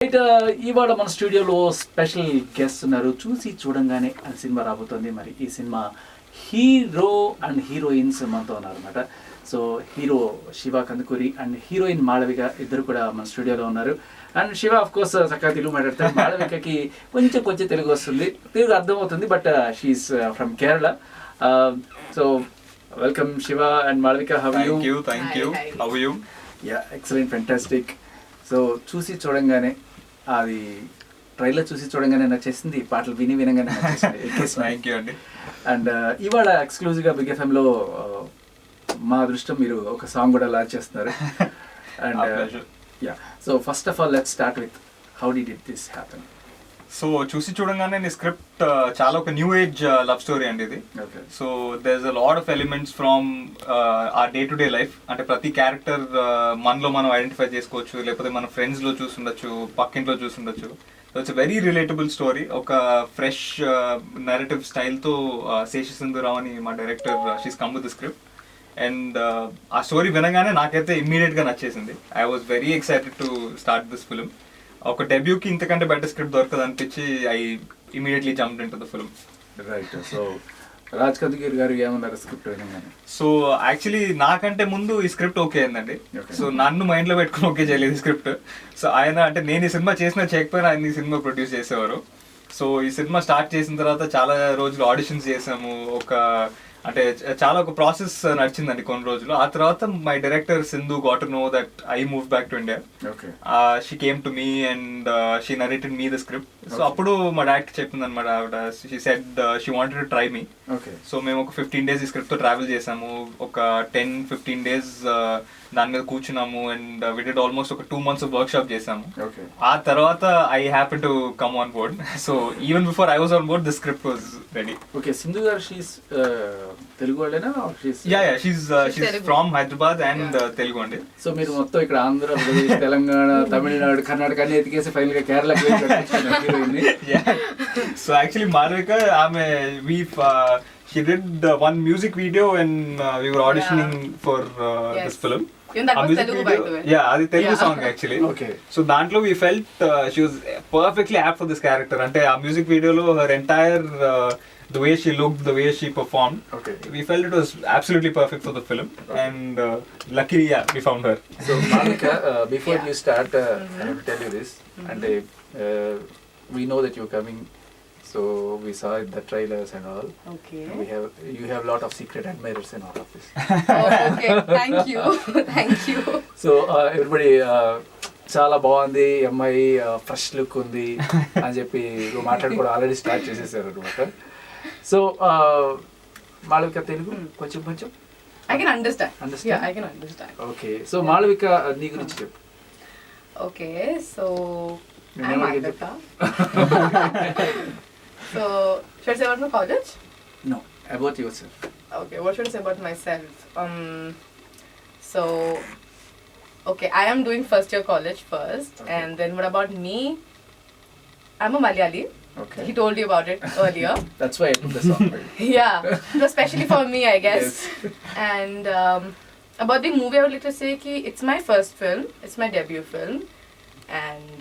Right, ఇవాళ మన స్టూడియోలో స్పెషల్ గెస్ట్ ఉన్నారు. చూసి చూడంగానే అని సినిమా రాబోతుంది. మరి ఈ సినిమా హీరో అండ్ హీరోయిన్స్ మనతో ఉన్నారన్నమాట. So hero Shiva Kandukuri and heroine Malavika ఇద్దరు కూడా మన స్టూడియోలో ఉన్నారు. అండ్ శివ ఆఫ్ కోర్స్ చక్కగా తెలుగు మాట్లాడతారు. మాళవికకి కొంచెం తెలుగు వస్తుంది, తెలుగు అర్థమవుతుంది, but she's from Kerala. So welcome Shiva and Malavika. How are you? Thank you. How are you? Yeah, excellent, fantastic. So చూసి చూడంగానే అది ట్రైలర్ చూసి చూడంగానే నచ్చేసింది, పాటలు వినగానే Thank you అండి. అండ్ ఇవాళ ఎక్స్క్లూజివ్గా బిగ్ ఎఫ్ఎంలో మా అదృష్టం మీరు ఒక సాంగ్ కూడా లాంచ్ చేస్తున్నారు. And yeah, so first of all let's start with how did it this happen? So చూసి చూడంగానే నీ స్క్రిప్ట్ చాలా ఒక న్యూ ఏజ్ లవ్ స్టోరీ అండి ఇది. Okay. So there is a lot of elements from our day to day life. అంటే ప్రతి character మనలో మనం ఐడెంటిఫై చేసుకోవచ్చు, లేకపోతే మన ఫ్రెండ్స్ లో చూసుండొచ్చు, పక్కింట్లో చూసుండొచ్చు. So it's very relatable story. ఒక ఫ్రెష్ నెరేటివ్ స్టైల్తో శేషి సింధురావు అని మా director she's come with the script. And ఆ స్టోరీ వినగానే నాకైతే ఇమ్మీడియట్గా నచ్చేసింది. I was very excited to start this film. ఒక డెబ్యూకి ఇంతకంటే బెటర్ స్క్రిప్ట్ దొరకదు అనిపించి I immediately jumped into the film. Right. So Raj Kandukuri garu ఏమన్నారు స్క్రిప్ట్ వినగానే? సో యాక్చువల్లీ నాకంటే ముందు ఈ స్క్రిప్ట్ ఓకే అయిందండి. Okay. సో నన్ను మైండ్ లో పెట్టుకుని ఓకే చేయలేదు ఈ స్క్రిప్ట్. సో ఆయన అంటే నేను ఈ సినిమా చేసినా చేయకపోయినా ఆయన ఈ సినిమా ప్రొడ్యూస్ చేసేవారు. సో ఈ సినిమా స్టార్ట్ చేసిన తర్వాత చాలా రోజులు ఆడిషన్స్ చేసాము. అంటే చాలా ఒక ప్రాసెస్ నడిచిందండి కొన్ని రోజులు. ఆ తర్వాత my director Sindhu got to know that I move back to India. Okay. She came to me and she narrated me the script. So Okay. అప్పుడు మా డైరెక్టర్ చెప్పింది అనమాట, ఆవిడ she said she wanted to try me. Okay. So మేము ఒక 15 days ఈ script తో travel చేసాము. ఒక 10-15 days దాని మీద కూర్చున్నాము. అండ్ వి డిడ్ ఆల్మోస్ట్ ఒక 2 months వర్క్ షాప్ చేసాము. ఓకే. ఆ తర్వాత I happen to come on board. So even before I was on board the script was ready. Okay. Sindhu గారు షీస్ తెలుగు వాళ్ళేనా? Yeah she's from Hyderabad and Telugu అండి. So మీరు మొత్తం ఇక్కడ ఆంధ్రప్రదేశ్, తెలంగాణ, తమిళనాడు, కర్ణాటక అన్ని ఎతికేసి ఫైనల్ గా కేరళకి హీరోయిన్. సో యాక్చువల్లీ మాళవిక ఆమె she did one music video when we were auditioning for this film. Even that was Telugu, by the way. Yeah, అది Telugu song actually. Okay. So దాంట్లో we felt she was perfectly apt for this character. అంటే ఆ music వీడియోలో her entire the way she looked, the way she performed, Okay. we felt it was absolutely perfect for the film. Okay. And luckily we found her. So Malika, before Yeah. you start, I have to tell you this. And we know that you're coming. So we saw the trailers and all. Okay. You have lot of secret admirers in all of this. Oh, okay. Thank you. Thank you. So everybody చాలా బాగుంది, అమ్మాయి fresh look ఉంది అని చెప్పి మాట్లాడుకోవడం already start చేసేసారు అనమాట. So Malavika Telugu కొంచెం I can understand. Understand? Yeah, I can understand. Okay. So Malavika నీ గురించి చెప్పు. Okay, so నేను I'm ఎవరికి Advita. So, should I say about my college? No, about yourself. Okay, what should I say about myself? So, okay, I am doing first year college first, Okay. and then what about me? I'm a Malayali. Okay. He told you about it earlier. That's why I took the song. Yeah, especially for me, I guess. Yes. And about the movie, I would like to say that it's my first film. It's my debut film, and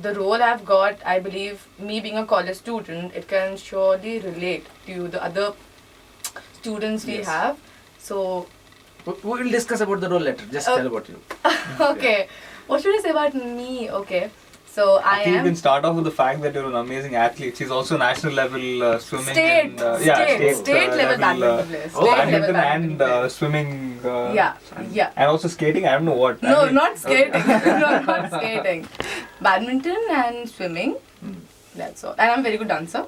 the role I've got, I believe, me being a college student, it can surely relate to the other students we Yes. have. So, We will discuss about the role later. Just tell about you. okay, what should I say about me? Okay, so I think you am can start off with the fact that you're an amazing athlete. She's also national level swimming state, and state level badminton player. Oh, State level badminton badminton and player. swimming. Yeah. And also skating. I don't know what. No, I mean, not skating. No, not skating. Badminton and swimming. That's all. And I'm a very good dancer.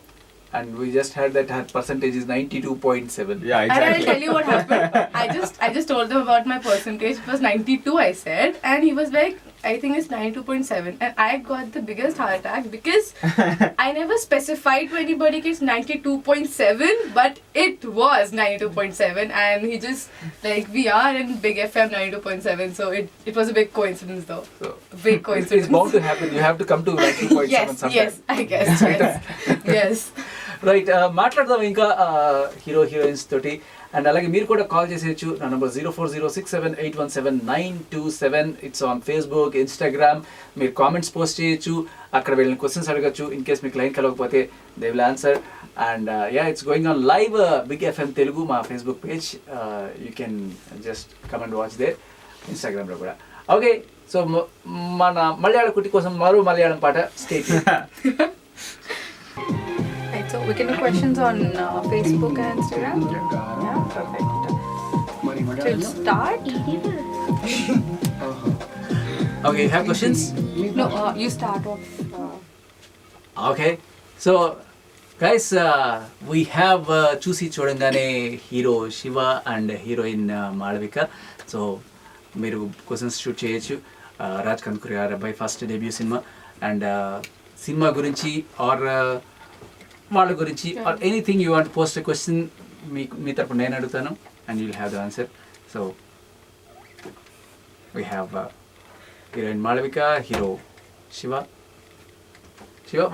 And we just heard that her percentage is 92.7. Yeah, And I'll exactly. tell you what happened. I just told them about my percentage. It was 92, I said, and he was like, I think it's 92.7, and I got the biggest heart attack because I never specified to anybody it's 92.7, but it was 92.7, and he just like we are in Big FM 92.7, so it was a big coincidence though. So Big coincidence. it's bound to happen. You have to come to 92.7 Yes, sometime. yes, I guess. Yes. Yes. Right, మాట్లాడదాం ఇంకా hero heroines తోటి. And అలాగే మీరు కూడా call చేసేయచ్చు. నా number 040678179227. It's on Facebook, Instagram. మీరు comments post చేయొచ్చు, అక్కడ వెళ్ళిన క్వశ్చన్స్ అడగచ్చు. ఇన్ కేస్ మీకు లైన్ కలవకపోతే they will answer. And it's going on live big FM Telugu మా Facebook page. You can just come and watch there. ఇన్స్టాగ్రామ్లో కూడా. ఓకే, సో మన మలయాళ కుట్టి కోసం మరో మలయాళం పాట. State. Right, so we can do questions on Facebook and Instagram. Yeah, perfect. Should start? Okay, have questions? No, you start off. Okay, so guys, we have Choosi Choodangane hero Shiva and heroine Malavika. So మీరు questions shoot చేయొచ్చు. రాజ్ కందుకూరి గారి అబ్బాయి first debut సినిమా. And సినిమా గురించి or వాళ్ళ గురించి or anything you want post a question మీ తరపున నేను అడుగుతాను and you will have the answer. So we have heroine Malavika, hero Shiva. Shiva,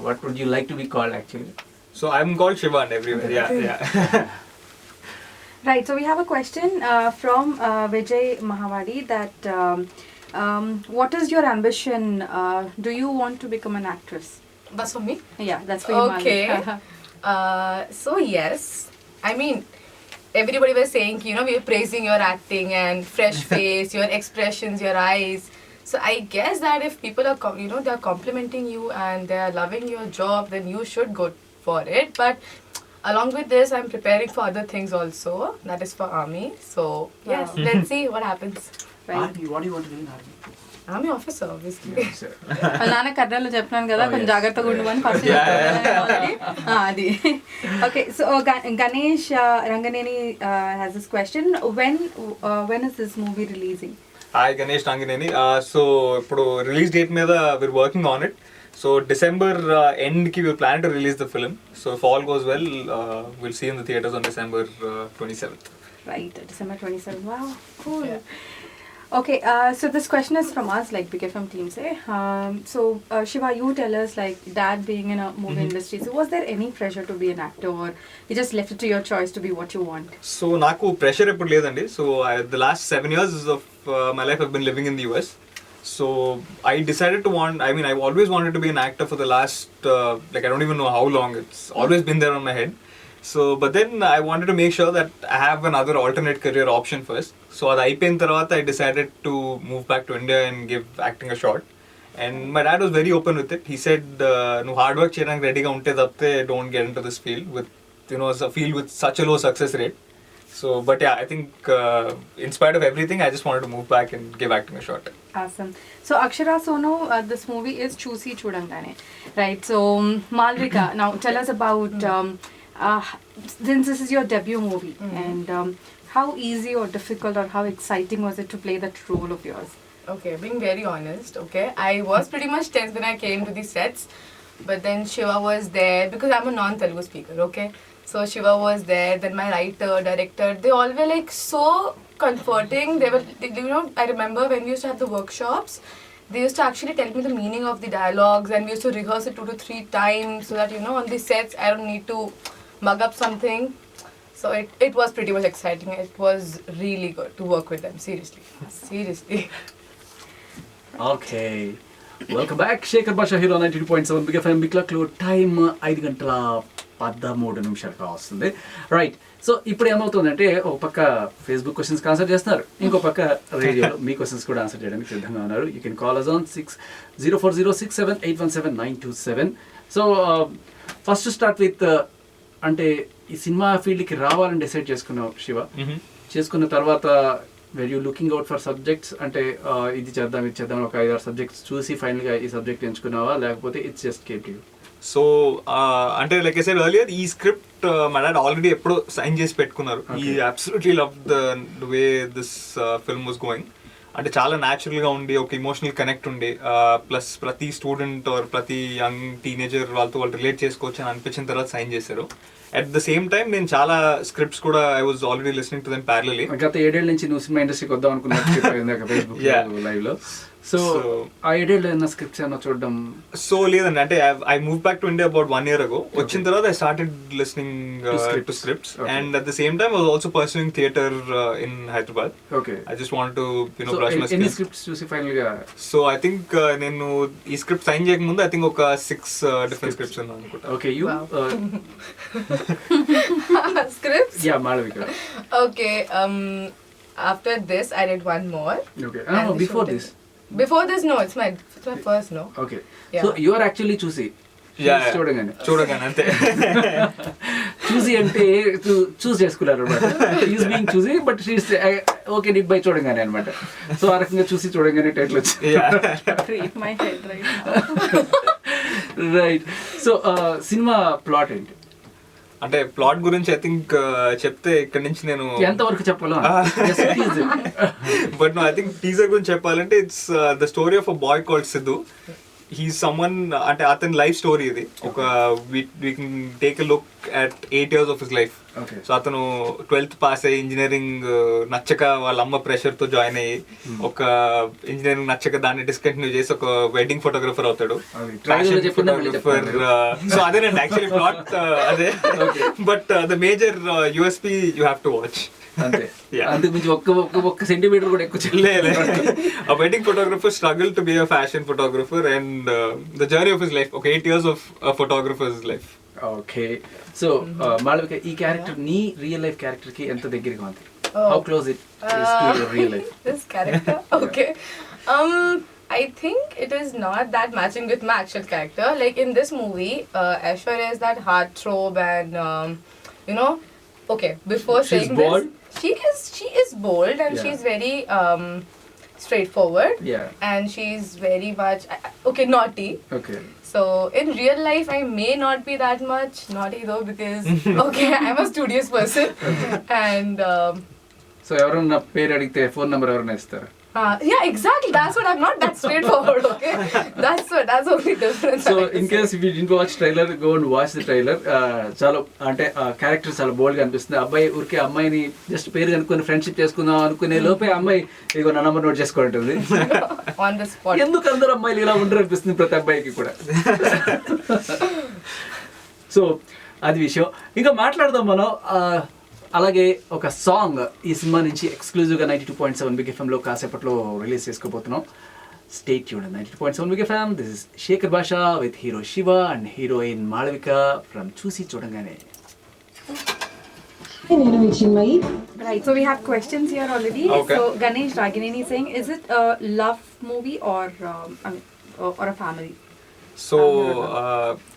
what would you like to be called actually? So I'm called Shiva and everywhere. Yeah. Right, so we have a question from Vijay Mahavadi that what is your ambition? Do you want to become an actress? That's for me. Yeah, that's for you. Okay. So yes, I mean, everybody was saying, we were praising your acting and fresh face, your expressions, your eyes. So I guess that if people are, they're complimenting you and they're loving your job, then you should go for it. But along with this, I'm preparing for other things also. That is for army. So yes, let's see what happens. Right. Army, what do you want to do in army? Army officer, obviously. Sir. నాన్న కర్రలో చెప్పినాను కదా, కొంచెం జాగ్రత్తగా ఉండమని first అది. Okay, so Ganesh Ranganeni has this question. when is this movie releasing? Hi Ganesh Ranganeni. So ఇప్పుడు release date మీద we're working on it. So December end ki we're planning to release the film. So if all goes well, we'll see in the theaters on December 27th. Right, December 27th. Wow, cool. Yeah. Okay, so this question is from us, like Big FM team say. So Shiva, you tell us, like dad being in a movie industry, so was there any pressure to be an actor, or you just left it to your choice to be what you want? So నాకు pressure ఎప్పుడు లేదండి. So the last 7 years of my life I've been living in the US. So I decided to I've always wanted to be an actor for the last I don't even know how long. It's always been there on my head. So but then I wanted to make sure that I have another alternate career option first. So అది అయిపోయిన తర్వాత I decided to move back to India and give acting a shot. And my dad was very open with it. He said నువ్వు hard work చేయడానికి రెడీగా ఉంటే తప్పితే don't get into this field with a field with such a low success rate. So but yeah, I think in spite of everything I just wanted to move back and give acting a shot. Awesome. So Akshara Sonu, this movie is Chusi Chudangane, right? So Malvika, now tell us about since this is your debut movie, and how easy or difficult or how exciting was it to play that role of yours? Okay, being very honest, okay, I was pretty much tense when I came to the sets, but then Shiva was there because I'm a non-Telugu speaker, okay? So Shiva was there, then my writer, director, they all were like so comforting. I remember when we used to have the workshops, they used to actually tell me the meaning of the dialogues, and we used to rehearse it 2 to 3 times so that on the sets I don't need to mug up something. So it was pretty much exciting. It was really good to work with them, seriously. Okay, welcome back. Shekhar Basha here on 92.7 Big FM. Big Clock లో time 5:13 వస్తుంది. Right, so ఇప్పుడు ఏమవుతుందంటే ఒక పక్క Facebook క్వశ్చన్స్కి answer చేస్తున్నారు, ఇంకో పక్క రేడియోలో మీ క్వశ్చన్స్ కూడా ఆన్సర్ చేయడానికి సిద్ధంగా ఉన్నారు. You can call us on 040678179227. So first start with అంటే ఈ సినిమా ఫీల్డ్కి రావాలని డిసైడ్ చేసుకున్నావు శివ. చేసుకున్న తర్వాత where you looking out for subjects, అంటే ఇది చేద్దాం ఒక 5-6 సబ్జెక్ట్స్ చూసి ఫైనల్గా ఈ సబ్జెక్ట్ ఎంచుకున్నావా, లేకపోతే it's just came to you? So అంటే లైక్ ఐ సెడ్ ఎర్లియర్, ఈ స్క్రిప్ట్ మా డాడ్ ఆల్రెడీ ఎప్పుడో సైన్ చేసి పెట్టుకున్నారు. ఈ absolutely love the way this film was going. అంటే చాలా న్యాచురల్గా ఉండి ఒక ఇమోషనల్ కనెక్ట్ ఉండి, ప్లస్ ప్రతి స్టూడెంట్ ఆర్ ప్రతి యంగ్ టీనేజర్ వాళ్ళు రిలేట్ చేసుకోవచ్చు అని అనిపించిన తర్వాత సైన్ చేశారు. అట్ ద సేమ్ టైం నేను చాలా స్క్రిప్ట్స్ కూడా I was already listening to them parallelly. గత 7 ఏళ్ల నుంచి నువ్వు సినిమా ఇండస్ట్రీకి వద్దాం అనుకున్నావు ఫేస్బుక్ లైవ్ లో. సో ఆ ఐడియాలో ఏమైనా స్క్రిప్ట్స్ ఏమైనా చూడడం? సో లేదండి, అంటే I move back to India about 1 year ago. వచ్చిన తర్వాత I started listening to scripts and at the same time I was also pursuing theatre in Hyderabad. Okay. I just want to brush my ఎన్ని skills. Scripts చూసి final గా? So I think నేను ఈ script sign చేయక ముందు I think ఒక 6 different scripts ఉన్నాయి అనుకుంటా. Okay. You Scripts? Yeah Malavika. Okay. After this, I did one more. Okay. And we before showed this. Before this, no, it's my first, no. Okay. Yeah. So you are actually చూసి చూడగానే అంతే. చూసి అంటే choose చేసుకున్నారు అనమాట. Is being చూసి but she's okay knit by చూడగానే అనమాట. సో ఆ రకంగా చూసి చూడగానే టైటిల్ వచ్చింది. Break my head right now. Right. So cinema plot ఏంటి? అంటే ప్లాట్ గురించి ఐ థింక్ చెప్తే ఇక్కడ నుంచి నేను ఎంతవరకు చెప్పాలో? బట్ ఐ థింక్ టీజర్ గురించి చెప్పాలంటే it's the story of a boy called Siddhu. He's someone, అంటే అతని లైఫ్ స్టోరీ ఇది. ఒక we can take a look at 8 years of his life. Okay. So అతను 12th పాస్ అయ్యి ఇంజనీరింగ్ నచ్చక వాళ్ళ అమ్మ ప్రెషర్ తో జాయిన్ అయ్యి ఒక ఇంజనీరింగ్ నచ్చక దాన్ని డిస్కంటిన్యూ చేసి ఒక వెడ్డింగ్ ఫోటోగ్రఫర్ అవుతాడు. ఫోటోగ్రఫర్. సో అదేనండి యాక్చువల్లీ ప్లాట్ అదే. But the major USP you have to watch. అంతే. Yeah. అందుకు మించి ఒక్క సెంటీమీటర్ కూడా ఎక్కువ చేయలేదు. A wedding photographer struggled to be a fashion photographer and the journey of his life. Okay, 8 years of a photographer's life. Okay. So Malavika, ఈ character నీ real life character కి ఎంత దగ్గరగా ఉంది? Oh. How close it is to your real life? This character? Okay. I think it is not that matching with my actual character. Like in this movie, Aishwarya is that heartthrob and you know. Okay, before She's saying bold? this, she is bold and Yeah. she's very straightforward. Yeah. And she's very much okay, naughty. Okay. So in real life, I may not be that much naughty though because okay, I'm a studious person and so ఎవరన్నా పేరు అడిగితే phone number ఎవరైనా ఇస్తారా? yeah, exactly. That's what I'm not that straightforward. Okay, that's only difference. So in case if you didn't watch trailer, go and watch the trailer. చాలా అంటే character చాలా బోల్డ్ గా అనిపిస్తుంది. అబ్బాయి ఊరికే అమ్మాయిని జస్ట్ పేరు కనుక్కొని ఫ్రెండ్షిప్ చేసుకుందాం అనుకునే లోపే అమ్మాయి ఇదిగో నా నంబర్ నోట్ చేసుకుంటుంది. On the spot. ఎందుకు అందరూ అమ్మాయిలు ఇలా ఉండరు అనిపిస్తుంది ప్రతి అబ్బాయికి కూడా. సో అది విషయం. ఇంకా మాట్లాడదాం మనం. అలాగే ఒక సాంగ్ ఈ సినిమా నుంచి ఎక్స్క్లూజివ్గా 92.7 బిగ్ ఎఫ్ఎంలో కాసేపట్లో రిలీజ్ చేసుకోబోతున్నాం. Stay tuned. 92.7 big FM. This is Shekhar Basha with hero Shiva and heroine Malavika from Choosi Choodangane. Right, so we have questions here already. Okay. So Ganesh Ragineni is saying, is it a love movie or or a family? So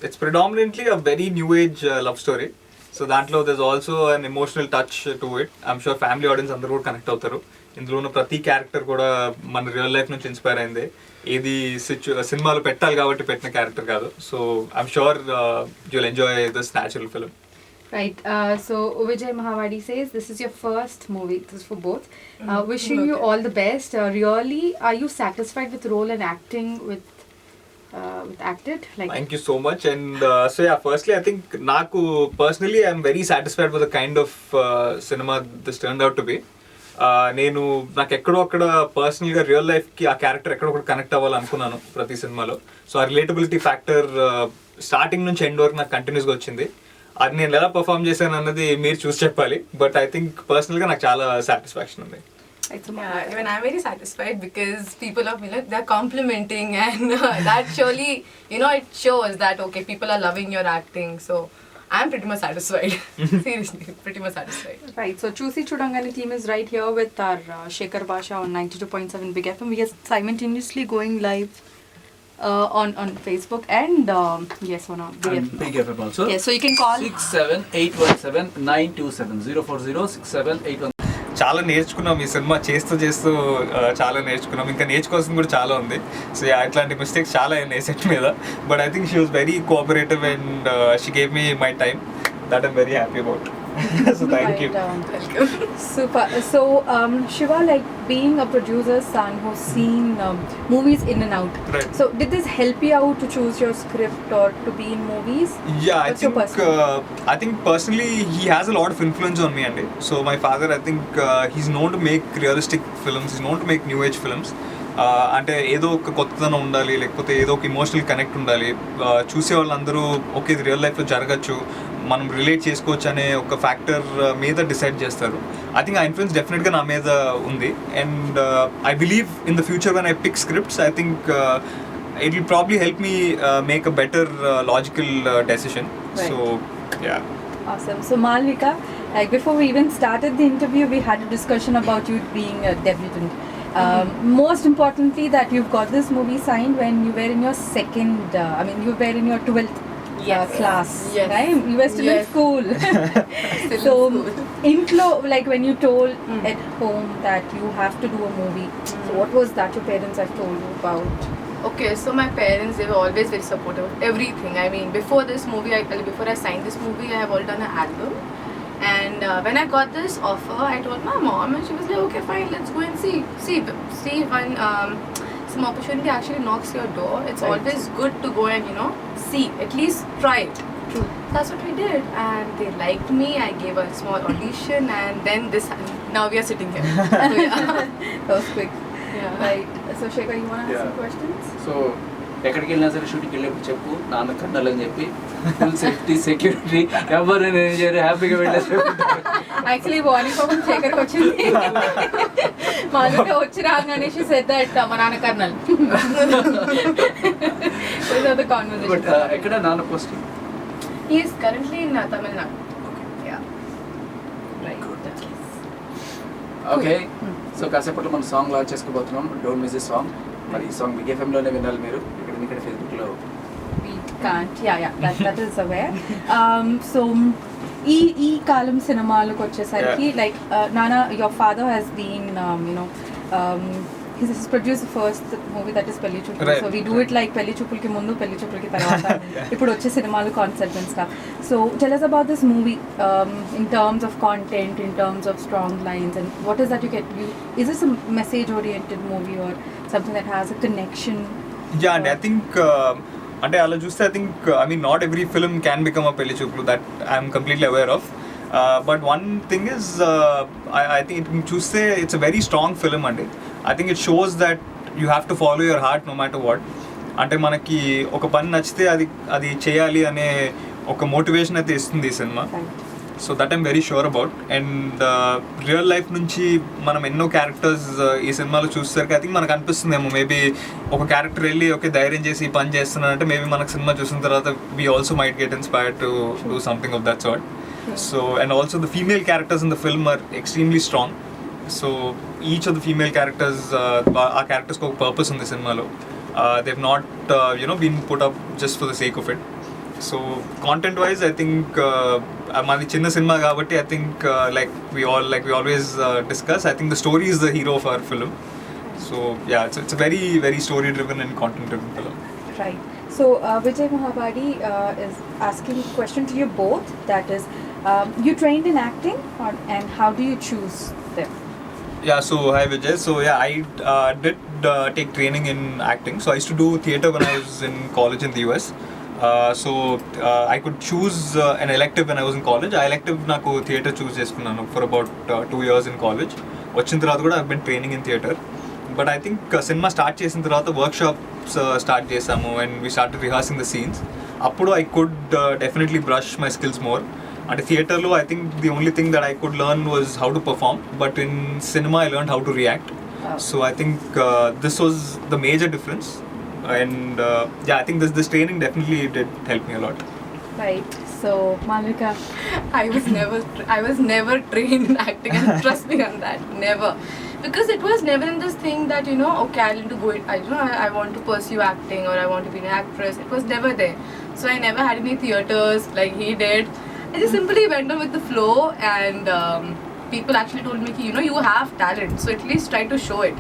it's predominantly a very new age love story. So దాంట్లో there's also an emotional touch to it. I'm sure family audience అందరూ కూడా connect అవుతారు. ఇందులో ఉన్న ప్రతి character కూడా మన real life నుంచి ఇన్స్పైర్ అయింది. ఏది సినిమాలో పెట్టాలి కాబట్టి పెట్టిన క్యారెక్టర్ కాదు. So I'm sure you'll enjoy this natural film. Right, so Vijay Mahavadi says, this is your first movie, this is for both. Wishing you all the best. Really, are you satisfied with role and acting with acted? Like, Thank you so much. And so yeah, firstly I think నాకు personally I'm very satisfied with the kind of cinema this turned out to be. నేను నాకు ఎక్కడో అక్కడ పర్సనల్గా real లైఫ్కి ఆ character ఎక్కడో ఒకటి కనెక్ట్ అవ్వాలనుకున్నాను ప్రతి సినిమాలో. సో ఆ రిలేటబిలిటీ ఫ్యాక్టర్ స్టార్టింగ్ నుంచి ఎండ్ వరకు నాకు కంటిన్యూస్గా వచ్చింది. అది నేను ఎలా పర్ఫామ్ చేశాను అన్నది మీరు చూసి చెప్పాలి. బట్ ఐ థింక్ పర్సనల్గా నాకు చాలా సాటిస్ఫాక్షన్ ఉంది. Yeah, even I'm very satisfied because people are, they're complimenting and that surely, it shows that okay, people are loving your acting. So I'm pretty much satisfied. Seriously, pretty much satisfied. right, so Chusi Chudangani team is right here with our Shekhar Basha on 92.7 Big FM. We are simultaneously going live on Facebook and yes, on Big FM. Big FM also. Yes, so you can call 67817 927 040 చాలా నేర్చుకున్నాం ఈ cinema చేస్తూ చాలా నేర్చుకున్నాం. ఇంకా నేర్చుకోవాల్సింది కూడా చాలా ఉంది. సో ఇట్లాంటి మిస్టేక్స్ చాలా అయినాయి సెట్ మీద. But I think she was very cooperative and she gave me my time. That I'm very happy about. So thank you. Welcome. Super. So Shiva, like being a producer's son who's seen movies in and out. Right. So did this help you out to choose your script or to be in movies? Yeah, What's I think personally he has a lot of influence on me, and so my father, I think he's known to make realistic films. He's known to make new age films. అంటే ఏదో ఒక కొత్తదనం ఉండాలి, లేకపోతే ఏదో ఒక emotional connect ఉండాలి, చూసే వాళ్ళందరూ ఓకే ఇది రియల్ లైఫ్లో జరగచ్చు, మనం రిలేట్ చేసుకోవచ్చు అనే ఒక ఫ్యాక్టర్ మీద డిసైడ్ చేస్తారు. ఐ థింక్ ఆ ఇన్ఫ్లుయెన్స్ డెఫినెట్గా నా మీద ఉంది. And I believe in the future when I pick scripts, I think it will probably help me make a better logical decision. Right. So yeah. Awesome. So Malvika, like before we even started the interview, we had a discussion about you being a debutant. Most importantly, that you've got this movie signed when you were in your you were in your 12th class, Yes. right? You were still in Yes. school. Still So, in school. inflow, like when you told at home that you have to do a movie, so what was that your parents have told you about? Okay, so my parents, they were always very supportive of everything. I mean, before this movie, before I signed this movie, I have already done an album. And when I got this offer, I told my mom, and she was like, okay, fine, let's go and see when some opportunity actually knocks your door. It's Right. always good to go and, see, at least try it. True. That's what we did, and they liked me. I gave a small audition, and then now we are sitting here. So, yeah. That was quick. Yeah. Right. So Shekhar, you want to ask some Yeah. questions? So ఎక్కడికి వెళ్ళినా సరే షూటింగ్కి వెళ్ళేప్పుడు చెప్పు నాన్న colonel అని చెప్పి full safety security ఎవరు చేయరు హ్యాపీగా వెళ్ళేసి యాక్చువల్లీ వార్నింగ్ పాపం శేఖర్కి వచ్చింది మాలుగా వచ్చి రాగానే షీ సెడ్ దట్ మా నాన్న కర్నల్ ద బట్ కాన్వర్సేషన్ ఎక్కడ నాన్న posting He is currently in Tamil Nadu. Yeah. Okay so కాసేపట్లో మనం సాంగ్ లాంచ్ చేసుకోబోతున్నాం, డోంట్ మిస్ దిస్ సాంగ్. మరి ఈ సాంగ్ బిగ్ ఎఫ్ఎంలోనే వినాలి మీరు, ఇక్కడ ఫేస్బుక్లో. we can't that is aware. So ఈ కాలం సినిమాలకు వచ్చేసరికి లైక్ నానా your father has been he's produced the first movie that is Pelli Choopulu. Right. So we do it like Pelli Choopulki mundu Pelli Choopulki tarvata ippudu వచ్చే సినిమాలు concept and stuff. So tell us about this movie in terms of content, in terms of strong lines, and what is that you get. Is this a message oriented movie or something that has a connection? Yeah, and I think అంటే అలా చూస్తే I think not every film can become a Pelli Choopulu, that I'm completely aware of. But one thing is I think చూస్తే it's a very strong film అండి. I think it shows that you have to follow your heart no matter what. అంటే మనకి ఒక పని నచ్చితే అది చేయాలి అనే ఒక మోటివేషన్ అయితే ఇస్తుంది ఈ cinema. So that I'm very sure about. And real life నుంచి మనం ఎన్నో క్యారెక్టర్స్ ఈ సినిమాలో చూసేసరికి ఐ థింక్ మనకు అనిపిస్తుందేమో మేబీ ఒక క్యారెక్టర్ వెళ్ళి ఒక ధైర్యం చేసి ఈ పని చేస్తున్నానంటే మేబీ మనకు సినిమా చూసిన తర్వాత we also might get inspired to do something of that sort. So and also the female characters in the film are extremely strong. So each of the female characters ఆ క్యారెక్టర్స్కి ఒక పర్పస్ ఉంది సినిమాలో. They have not been put up just for the sake of it. So content wise I think మాది చిన్న సినిమా కాబట్టి I think like we always discuss, I think the story is the hero of our film. So yeah, it's a very very story driven and content driven film. Right. So Vijay Mahabadi is asking a question to you both, that is you trained in acting and how do you choose them? Yeah, so hi Vijay. So yeah, I did take training in acting. So I used to do theatre when I was in college in the US. So I could choose an elective when I was in college. I elective నాకు theatre చూస్ చేసుకున్నాను for about 2 years in college. వచ్చిన తర్వాత కూడా I've been training in theatre. But I think cinema start చేసిన తర్వాత workshops start చేసాము and we started rehearsing the scenes. అప్పుడు I could definitely brush my skills more. అంటే థియేటర్లో I think the only thing that I could learn was how to perform. But in cinema I learned how to react. So I think this was the major difference. And yeah, I think this training definitely did help me a lot. Right. So Malvika, I was never trained in acting, and trust me on that, never. Because it was never in this thing that okay, I need to go. I want to pursue acting or I want to be an actress. It was never there. So I never had any theaters like he did. I just simply went on with the flow, and people actually told me, you have talent, so at least try to show it.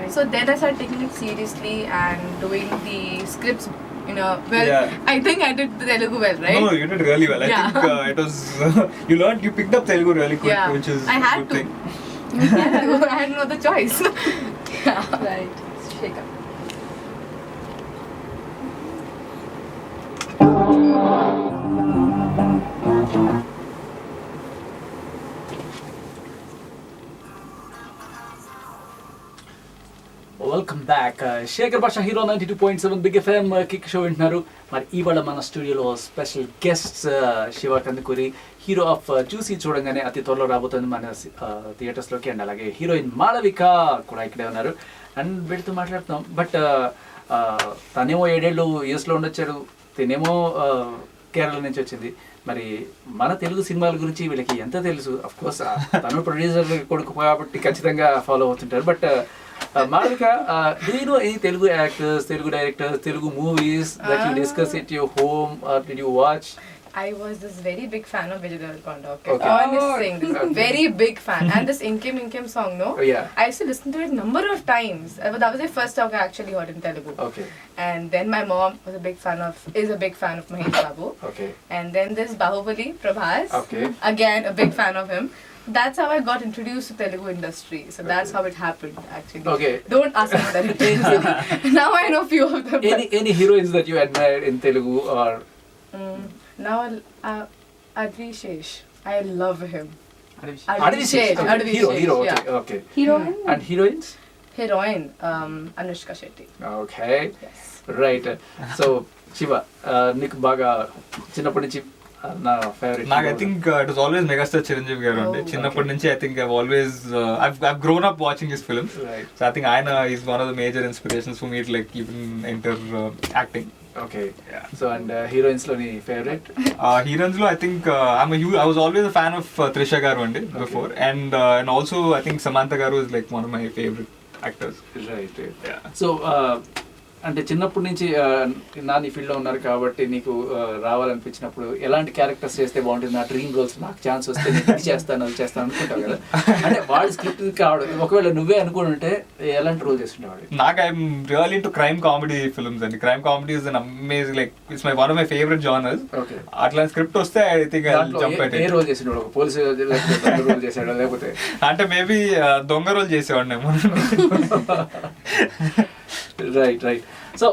right. So then I started taking it seriously and doing the scripts. Well, Yeah. I think I did the Telugu well, right? No, you did really well. I Yeah. think it was you picked up Telugu really quick, Yeah. which is I a had good to. thing. I had no other choice. Yeah. Right. Shekhar. Welcome back Shekhar Basha hero 92.7 big FM kick show వింటున్నారు. మరి ఇవాళ మన స్టూడియోలో special guest Shiva Kandukuri, hero of Choosi Choodangane అతి త్వరలో రాబోతుంది మన థియేటర్స్లోకి. అండ్ అలాగే హీరోయిన్ మాళవిక కూడా ఇక్కడే ఉన్నారు అండ్ వీళ్ళతో మాట్లాడుతున్నాం. బట్ తనేమో 7 ఏళ్ళు యూఎస్లో ఉండొచ్చాడు, తినేమో కేరళ నుంచి వచ్చింది. మరి మన తెలుగు సినిమాల గురించి వీళ్ళకి ఎంత తెలుసు? అఫ్ కోర్స్ తను ప్రొడ్యూసర్ కొడుకు కాబట్టి ఖచ్చితంగా ఫాలో అవుతుంటారు. But Malavika, do you know any Telugu actors, Telugu directors, Telugu movies that you discuss at your home or did you watch? I was this very big fan of Vijay Deverakonda. Okay. Okay. Honest saying, this very big fan. And this Inkem Inkem song, no? Oh, yeah. I used to listen to it number of times. That was the first song I actually heard in Telugu. Okay. And then my mom was a big fan of Mahesh Babu. Okay. And then this Bahubali Prabhas. Okay. Again, a big fan of him. That's how I got introduced to Telugu industry. So that's how it happened, actually. Okay. Don't ask me what it is. Now I know few of them. Any heroines that you admire in Telugu or? Now, Advishesh. I love him. Advishesh. Advishesh, Hero. yeah. Okay. Heroine? And heroines? Heroine, Anushka Shetty. Okay. Yes. Right. So Shiva, నీకు బాగా చిన్నప్పటి నుంచి నా favourite నాకు I think it was always megastar Chiranjeevi గారు అండి. చిన్నప్పటి నుంచి I think I've grown up watching his films. Right. So I think ఆయన is one of the major inspirations for me to like even enter acting. Okay. So and heroines లోని favourite? Heroines lo I think I was always a fan of Trisha garu andi before, and also I think Samantha garu is like one of my favorite actors. Right. Yeah. So అంటే చిన్నప్పటి నుంచి నా నీ ఫీల్డ్లో ఉన్నారు కాబట్టి నీకు రావాలనిపించినప్పుడు ఎలాంటి క్యారెక్టర్స్ చేస్తే బాగుంటుంది, నా డ్రీమ్ రోల్స్, నాకు ఛాన్స్ వస్తే నేను ఇది చేస్తాను అది చేస్తాను అనుకుంటావు కదా, అంటే వాడి స్క్రిప్ట్ కావడం ఒకవేళ నువ్వే అనుకుని ఉంటే ఎలాంటి రోల్ చేస్తుండేవాడు? నాకు I'm real into crime comedy films అండి. Crime comedy is an amazing, like it's one of my favourite genres. Okay. అట్లా స్క్రిప్ట్ వస్తే ఐ థింక్ ఏ రోల్ చేసిండు? ఒక పోలీసు రోల్ చేసాడు లేకపోతే? అంటే మేబీ దొంగ రోల్ చేసేవాడినేమో. రైట్. సో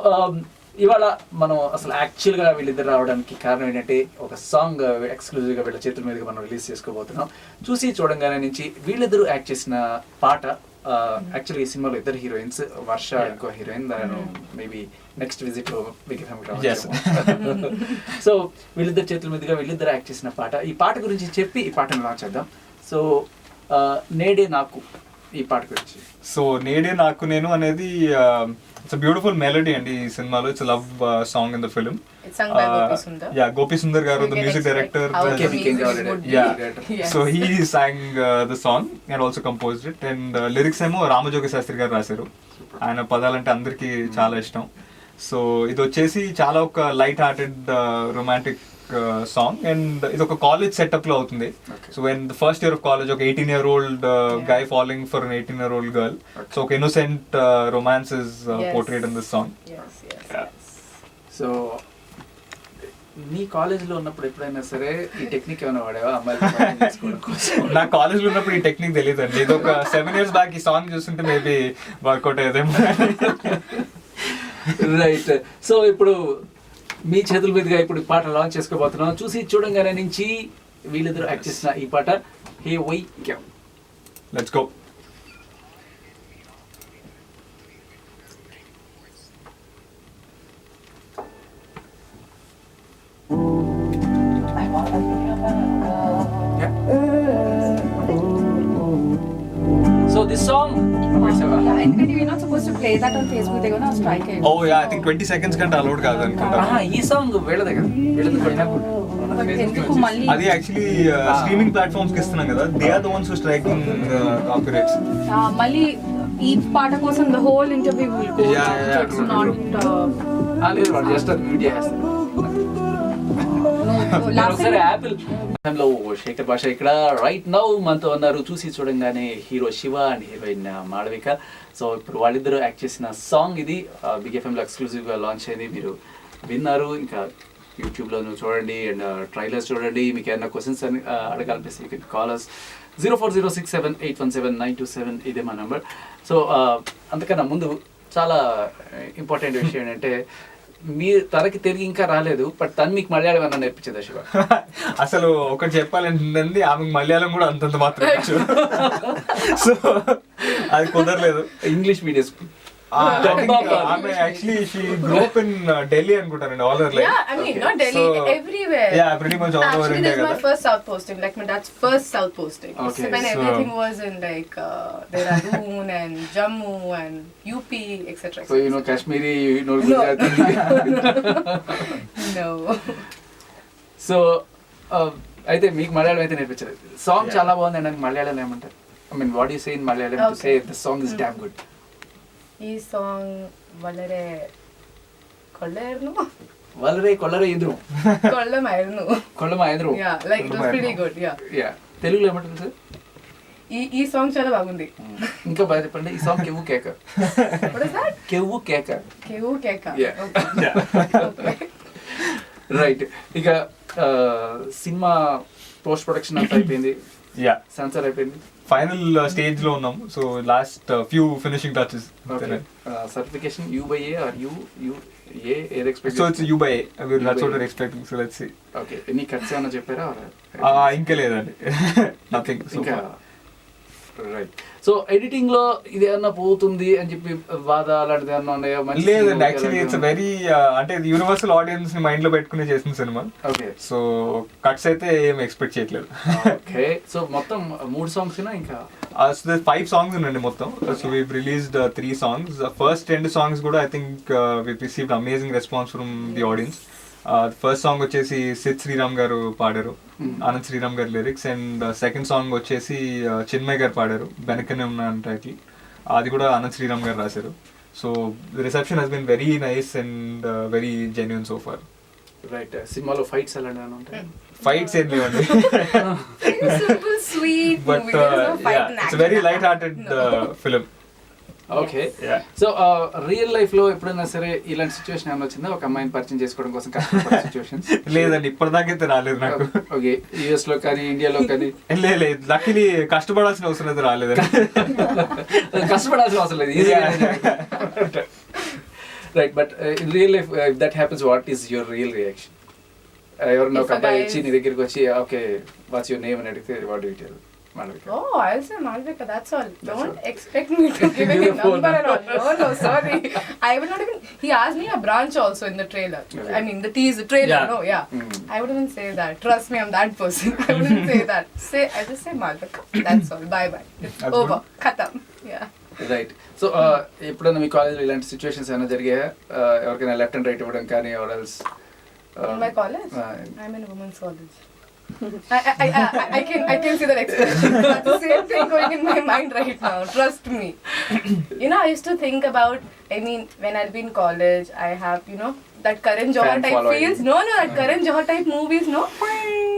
ఇవాళ మనం అసలు యాక్చువల్గా వీళ్ళిద్దరు రావడానికి కారణం ఏంటంటే ఒక సాంగ్ ఎక్స్క్లూజివ్గా వీళ్ళ చేతుల మీదుగా మనం రిలీజ్ చేసుకోబోతున్నాం. చూసి చూడంగానే నుంచి వీళ్ళిద్దరూ యాక్ట్ చేసిన పాట. యాక్చువల్లీ ఈ సినిమాలో ఇద్దరు హీరోయిన్స్, వర్ష ఇంకో heroine, maybe next visit big family. So వీళ్ళిద్దరు చేతుల మీదుగా వీళ్ళిద్దరు యాక్ట్ చేసిన పాట. ఈ పాట గురించి చెప్పి ఈ పాటను లాంచ్ చేద్దాం. సో నేడే నాకు ఈ పాట గురించి. సో నేడే నాకు నేను అనేది ఇట్స్ బ్యూటిఫుల్ మెలోడీ అండి ఈ సినిమాలో. It's love song in the film. It's sung by Gopi Sundar. Yeah, Gopi Sundar garu, the music director. Okay, we can go Yeah. Yes. So he sang the song and also composed it, and lyrics ఏమో రామజోగి శాస్త్రి గారు రాశారు. ఆయన పదాలంటే అందరికీ చాలా ఇష్టం. So ఇది వచ్చేసి చాలా ఒక light hearted romantic song, and ఇది ఒక కాలేజ్ సెటప్ లో అవుతుంది. So when the first year of college, ఒక 18-year-old guy falling for an 18-year-old girl. So ఒక innocent romance is portrayed in this song. Yes. Yeah. So నీ కాలేజీలో ఉన్నప్పుడు ఎప్పుడైనా సరే ఈ టెక్నిక్ ఏమైనా వాడేవా అమ్మాయిలు? నా కాలేజ్లో ఉన్నప్పుడు ఈ టెక్నిక్ తెలియదు అండి. ఇది ఒక 7 years బ్యాక్ ఈ సాంగ్ చూస్తుంటే మేబీ వర్కౌట్ అయ్యేదేమో. రైట్. సో ఇప్పుడు మీ చేతుల మీదుగా ఇప్పుడు పాట లాంచ్ చేసుకోబోతున్నాం. చూసి చూడంగానే నుంచి వీళ్ళిద్దరు యాక్ట్ చేసిన ఈ పాట హే వై క్యా. Let's go. So this song, Yeah, and we're not supposed to play that on Facebook. They're gonna strike it. Oh yeah, I think 20 seconds కంటే అలౌడ్ కాదు అనుకుంటా. ఈ సాంగ్ వీళ్ళదే కదా, వీళ్ళది But ఎందుకు మళ్ళీ అది యాక్చువల్లీ స్ట్రీమింగ్ ప్లాట్ఫామ్స్ కి ఇస్తున్నాం కదా, they are the ones who striking copyrights. మళ్ళీ ఈ పాట కోసం the whole interview will go Yeah, down. yeah, So it's true, not లేదు వాడు జస్ట్ మీడియా చేస్తారు. last ఒకసారి time యాపిల్ లో శేఖర్ భాష ఇక్కడ రైట్ నౌ మనతో ఉన్నారు. చూసి Choodangane hero Shiva and heroine Malavika. So ఇప్పుడు వాళ్ళిద్దరూ యాక్ట్ చేసిన సాంగ్ ఇది బిగ్ ఎఫ్ఎంలో ఎక్స్క్లూజివ్గా లాంచ్ అయింది. మీరు విన్నారు, ఇంకా యూట్యూబ్లోనూ చూడండి అండ్ ట్రైలర్స్ చూడండి. మీకు ఏమైనా క్వశ్చన్స్ అని అడగాలనిపిస్తే యూ కెన్ కాల్ us 040678179227 ఇదే మా నెంబర్. సో అంతకన్నా ముందు చాలా ఇంపార్టెంట్ విషయం ఏంటంటే మీరు తనకి తెలుగు ఇంకా రాలేదు, బట్ తను మీకు మలయాళం అన్న నేర్పించేదా శివ? అసలు ఒకటి చెప్పాలంటే ఆమెకు మలయాళం కూడా అంతంత మాత్రం వచ్చు. సో అది కుదరలేదు. ఇంగ్లీష్ మీడియం స్కూల్ ఆమె actually she grow up in Delhi అనుకుంటానండి, all over life. Yeah, I mean, not Delhi, everywhere. Yeah, pretty much all over Actually, India this is my కదా. first South posting, like my dad's first South posting. Okay, So when so- everything was in like Dehradun and Jammu and UP, etc. So you know Kashmiri, you know Gujarati. No. So అయితే మీకు మలయాళం అయితే నేర్పించలేదు. Song చాలా బాగుంది అండి. మలయాళం ఏమంటారు? I mean what you say in Malayalam to say the song is damn good? ഈ song വളരെ കൊള്ളായിരുന്നു. വളരെ കൊള്ളరే ఎదురు കൊള്ളമായിരുന്നു. కొల్లమా ఎదురు. Yeah, like it was pretty good. Yeah. Yeah. తెలుగులో ఏమంటారు సార్? ఈ సాంగ్ చాలా బాగుంది. ఇంకా బాగా చెప్పండి. ఈ సాంగ్ కెవ్వు కేక. What is that? కెవ్వు కేక. కేవు కేక. Yeah. Okay. రైట్. ఇక సినిమా పోస్ట్ ప్రొడక్షన్ అంతా అయిపోయింది, యా, సెన్సార్ అయిపోయింది, ఫైనల్ స్టేజ్ లో ఉన్నాం. So last few finishing touches. Certification U/A or UA ఏది expect? So it's U/A, that's what we're expecting, so let's see. Okay. ఎన్ని కట్స్ ఏమైనా చెప్పారా? ఇంకా లేదండి, నథింగ్. ఇంకా రైట్. సో ఎడిటింగ్ లో ఇది ఏమన్నా పోతుంది అని చెప్పి బాధ అలాంటిది ఏమన్నా ఉన్నాయా? లేదండి, యాక్చువల్లీ ఇట్స్ వెరీ అంటే యూనివర్సల్ ఆడియన్స్ ని మైండ్ లో పెట్టుకుని చేసిన సినిమా. ఓకే. సో కట్స్ అయితే ఏం ఎక్స్పెక్ట్ చేయట్లేదు. ఓకే. సో మొత్తం 3 సాంగ్స్ ఇంకా సో 5 songs ఉండండి మొత్తం. So we released 3 songs. First 2 songs కూడా I think we received amazing response from the audience. First song వచ్చేసి సిద్ శ్రీరామ్ గారు పాడారు, ఆనంద్ శ్రీరామ్ గారు లిరిక్స్. అండ్ సెకండ్ సాంగ్ వచ్చేసి చిన్మయ్ గారు పాడారు, వెనకనే ఉన్న టైటిల్. అది కూడా ఆనంద్ శ్రీరామ్ గారు రాశారు. So the reception has been very nice and very genuine so far. Right. సినిమాలో ఫైట్స్ అలాంటివి ఏమైనా ఉంటాయి? ఫైట్స్ ఏం లేవండి, Simple, sweet but movie. There is no fight and it's action. Very light hearted film. Okay. Yeah. So real life లో ఎప్పుడైనా సరే ఇలాంటి సిచ్యువేషన్ ఏమైనా వచ్చిందా? ఒక అమ్మాయిని పరిచయం చేసుకోవడం కోసం కష్టపడే సిచ్యువేషన్స్? లేదండి, ఇప్పటిదాకైతే రాలేదు నాకు. ఓకే. యుఎస్ లో కానీ ఇండియాలో కానీ? లేదు, లక్కీలీ కష్టపడాల్సిన అవసరం అయితే రాలేదండి. కష్టపడాల్సిన అవసరం లేదు, easy. Right. But in real life if that happens, what is your real reaction? ఎవరన్నా ఒక If a అబ్బాయి guy వచ్చి నీ దగ్గరికి వచ్చి ఓకే వాట్స్ యువర్ నేమ్ అని అడిగితే what do you tell? Oh, I'll say Malvika, that's all. Don't expect me to give any number and all. No, sorry. I would not even... He asked me a branch also in the trailer. Okay. I mean, the teaser trailer, Yeah. no, yeah. I wouldn't even say that. Trust me, I'm that person. I wouldn't say that. I just say Malvika. That's all. Bye-bye. It's That's over. good. Khatam. Yeah. Right. So ఎప్పుడైనా మీ కాలేజ్లో ఇలాంటి situations ఏమైనా జరిగాయా? ఎవరికైనా left and right ఇవ్వడం కానీ, or else In my college? I'm in a women's college. I can see that expression. That's the same thing going in my mind right now. Trust me. You know, I used to think about, I mean, when I'll be in college, I have, you know, that Karan Johar Fan type following. feels. No, that Karan Johar type movies, no?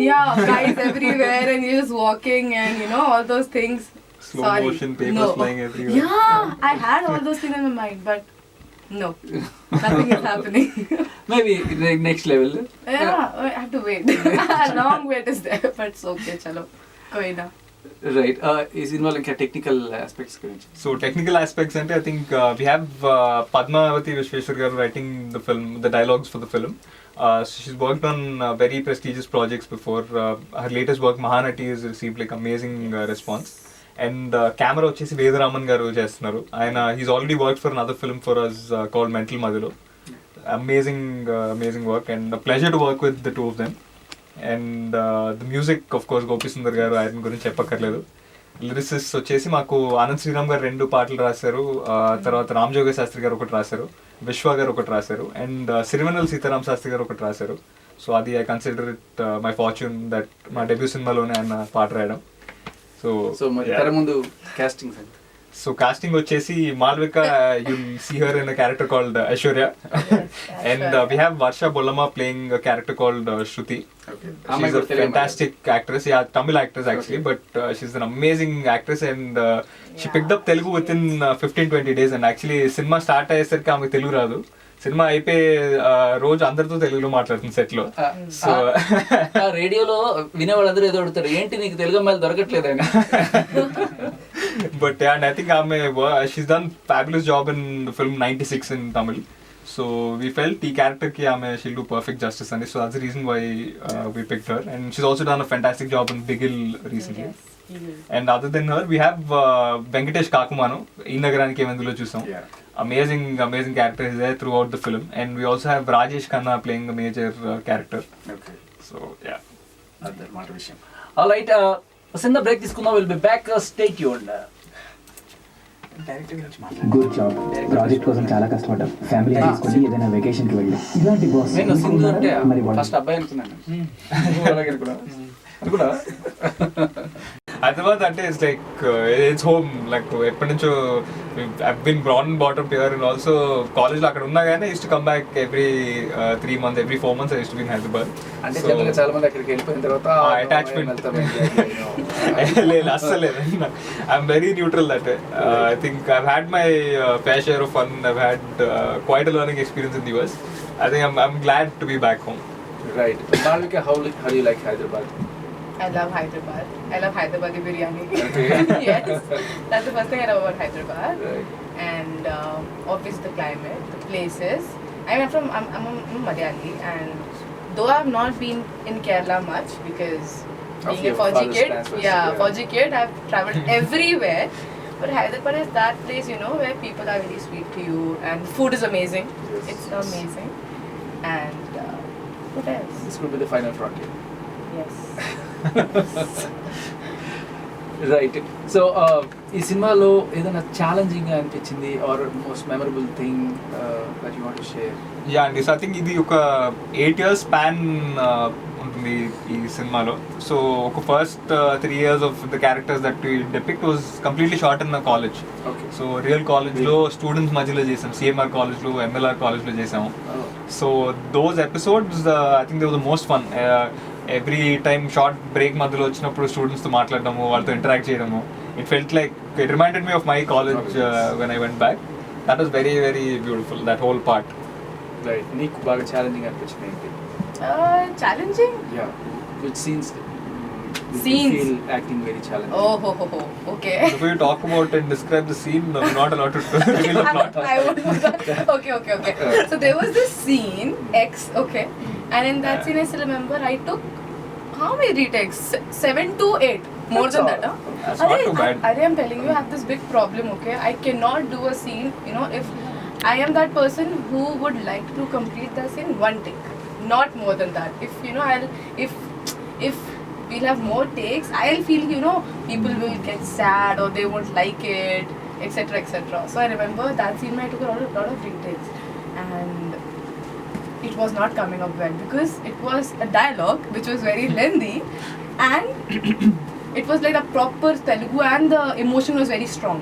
Yeah, guys everywhere and you're just walking and, you know, all those things. Slow Sorry. motion, papers No. flying everywhere. Yeah, I had all those things in my mind, but no, nothing is happening. Maybe next level. Yeah, I have to wait. Long wait is there, but it's okay, chalo. Koi na. Right. ఈ సినిమాలో ఇంకా technical aspects గురించి? So technical aspects, and I think we have Padmavati Vishweshwar garu writing the film, the dialogues for the film. So she's worked on very prestigious projects before. Her latest work, Mahanati, has received like amazing response. And camera వచ్చేసి వేదరామన్ గారు చేస్తున్నారు. ఆయన he's already worked for another film for us called Mental Madhulo. Amazing work and a pleasure to work with the two of them. And the music, of course, Gopi Sundar garu, ఆయన గురించి చెప్పక్కర్లేదు. Lyricist వచ్చేసి మాకు ఆనంద్ శ్రీరామ్ గారు 2 పాటలు రాశారు, తర్వాత రామ్ జోగ శాస్త్రి గారు ఒకటి రాశారు, విశ్వ గారు ఒకటి రాశారు, అండ్ సిరివెన్నెల సీతారాం శాస్త్రి గారు ఒకటి రాశారు. సో అది I consider it my fortune that మా డెబ్యూ సినిమాలోనే ఆయన పాట రాయడం. సో మరి తెర ముందు కాస్టింగ్ అండి. సో కాస్టింగ్ వచ్చేసి Malvika, you see her in a character called Aishwarya. And we have Varsha Bollama playing a character called Shruti. She's a fantastic actress. Yeah, Tamil actress actually, but she's an amazing actress and she picked up Telugu within 15-20 days. And actually cinema start అయ్యేసరికి ఆమె తెలుగు రాదు. Cinema అయిపోయి రోజు అందరితో తెలుగులో మాట్లాడుతుంది set లో. So రేడియోలో వినేవాళ్ళందరూ ఏదో అడుగుతారు, ఏంటి నీకు తెలుగు అమ్మాయిలు దొరకట్లేదని. But yeah, and I think she's done fabulous job in the film 96 in Tamil. So we felt the character ki she'll do perfect justice, and so that's the reason why we picked her. And she's also done a fantastic job in Bigil recently. Yes. And other than her, we have Venkatesh Kakumanu, ఈ నగరానికి ఏమెందులో చూసాం. amazing character is there throughout the film, and we also have Rajesh Khanna playing a major character. Okay So yeah. అదన్నమాట విషయం. All right, చిన్న break తీసుకుందాం. Will be back, stay tuned. Director గురించి మాట్లాడు. Good job. Project కోసం చాలా కష్టపడ్డా. Family తీసుకొని ఏదైనా వెకేషన్ కి వెళ్ళి ఇలాంటి బాస్ నేను సింధు అంటే మరి ఫస్ట్ అబ్బాయి అనుకున్నాను. అలాగే అనుకున్నా. Hyderabad అంటే it's like it's home. Like ఎప్పటి నుంచో I've been born and brought up here, and also college లో అక్కడ ఉన్నా కానీ used to come back every 3 months, every 4 months I used to be in Hyderabad. అంటే So, జనరల్గా చాలా మంది అక్కడికి వెళ్ళిపోయిన తర్వాత attachment. లేదు అస్సలు లేదు. I'm very neutral that way. I think I've had my fair share of fun. I've had quite a learning experience in the US. I think I'm glad to be back home. Right. Malvika, how do you like Hyderabad? I love Hyderabad. I love Hyderabadi biryani. Okay. Yes, that's the first thing I love about Hyderabad. Right. And obviously the climate, the places. I'm a Malayali, and though I've not been in Kerala much because Of being a your Fauji father's kid, transfers, yeah, yeah. Fauji kid, I've traveled everywhere. But Hyderabad is that place, you know, where people are very sweet to you, and food is amazing. Yes, It's yes. amazing. And what else? This could be the final frontier. Yes. Right. So ఈ సినిమాలో ఏదైనా challenging గా అనిపించింది or most memorable thing that you want to share? Yeah అండి, so I think ఇది ఒక 8 years span ఉంటుంది ఈ సినిమాలో. సో ఒక first 3 years of the characters that we depict was completely shot in college. Okay. So real కాలేజ్లో students మధ్యలో చేసాం, సిఎంఆర్ కాలేజ్లో, ఎంఎల్ఆర్ కాలేజ్లో చేసాము. So those episodes I think they was the most fun. Every time short break మధ్యలో వచ్చినప్పుడు స్టూడెంట్స్తో మాట్లాడడము, వాళ్ళతో ఇంటరాక్ట్ చేయడము, it felt like it reminded me of my college when I went back. That was very very beautiful, that whole part. Right. నీకు బాగా challenging అనిపించింది ఏంటి? Challenging? Yeah. Which scenes did you Scenes. feel acting very challenging? Oh, ho, ho, ho. Okay. Before you talk about and describe the scene, I'm not allowed to reveal the plot. I won't do that. Okay. So there was this scene, X, okay. And in that scene, I still remember I took how many retakes? 7 to 8. More That's than all. that, huh? That's not too bad. I'm telling you, I have this big problem, okay? I cannot do a scene, you know, if I am that person who would like to complete the scene one take. Not more than that. If, you know, if we'll have more takes, I'll feel, you know, people will get sad or they won't like it, etc. So I remember that scene I took a lot of retakes, and it was not coming up well because it was a dialogue which was very lengthy, and it was like a proper Telugu, and the emotion was very strong.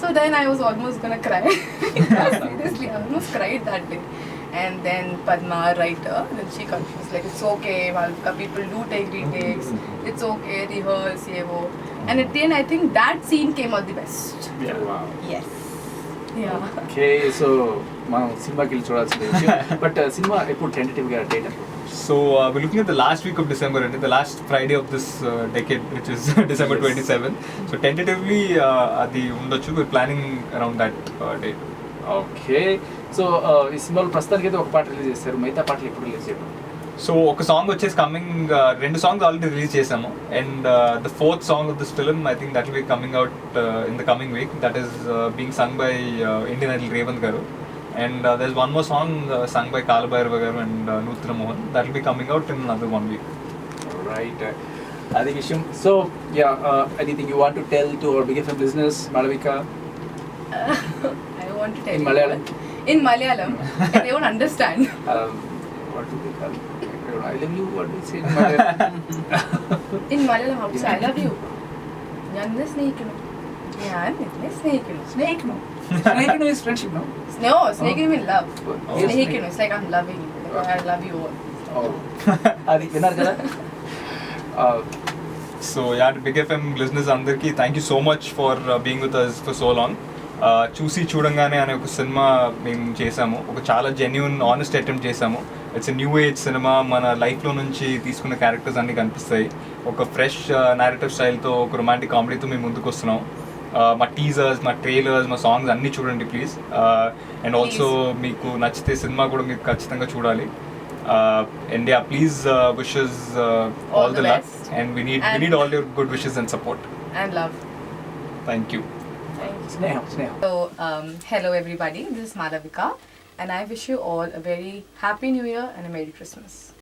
So then I was almost gonna cry. Seriously, I almost cried that day. And then Padma, writer, then she confused, like, it's okay, Malvika, people do take retakes, it's okay, rehearse, yevo. And at the end, I think that scene came out the best. Yeah. Wow. Yes. Yeah. Okay. So మనం సినిమాకి వెళ్ళి చూడాల్సింది విషయం. But cinema ఎప్పుడు టెంటేటివ్గా date? So we're looking at the last week of December, and the last Friday of this decade, which is December 27. So tentatively, adi undochu. We're planning around that date. Okay. So ఈ సినిమాలో ప్రస్తుతానికి అయితే ఒక పాట release చేశారు, మిగతా పాటలు ఎప్పుడు రిలీజ్ చేయడం? సో ఒక సాంగ్ వచ్చేసి కమింగ్, 2 songs ఆల్రెడీ రిలీజ్ చేసాము, and the 4th song of this film, I think that will be coming out in the coming week. That is being sung by Indian Idol Revanth garu, and there's one more song sung by Kalabhairava garu and Nutra Mohan. That will be coming out in another 1 week. Right. అది విషయం. So yeah, anything you want to tell to our big FM listeners, Malavika? I want to tell In you. Malayalam? In Malayalam. And they won't understand. What do they call? I love you. What do you say in Malayalam? In Malayalam, how to say I love you? ഞാൻ നിന്നെ സ്നേഹിക്കുന്നു. ഞാൻ നിന്നെ സ്നേഹിക്കുന്നു. Snake, no. Snake, no, is friendship, no? No, സ്നേഹിക്കുന്നു mean love. Oh, സ്നേഹിക്കുന്നു. It's like I'm loving you. Like, I love you all. Oh. అది విన్నారు కదా? So yeah, Big FM listeners అందరికి thank you so much for being with us for so long. చూసి చూడంగానే అనే ఒక సినిమా మేము చేసాము, ఒక చాలా జెన్యూన్ ఆనెస్ట్ అటెంప్ట్ చేసాము. It's a new age cinema, మన లైఫ్లో నుంచి తీసుకున్న క్యారెక్టర్స్ అన్నీ కనిపిస్తాయి. ఒక ఫ్రెష్ నేరేటివ్ స్టైల్తో, ఒక రొమాంటిక్ కామెడీతో మేము ముందుకు వస్తున్నాం. మా టీజర్స్, మా ట్రైలర్స్, మా సాంగ్స్ అన్నీ చూడండి ప్లీజ్. అండ్ ఆల్సో మీకు నచ్చితే సినిమా కూడా మీరు ఖచ్చితంగా చూడాలి. And yeah, please wishes all the luck, best. and we need all your good wishes and support. And love. Thank you. స్నేహం So, hello everybody. This is Malavika, and I wish you all a very happy New Year and a Merry Christmas.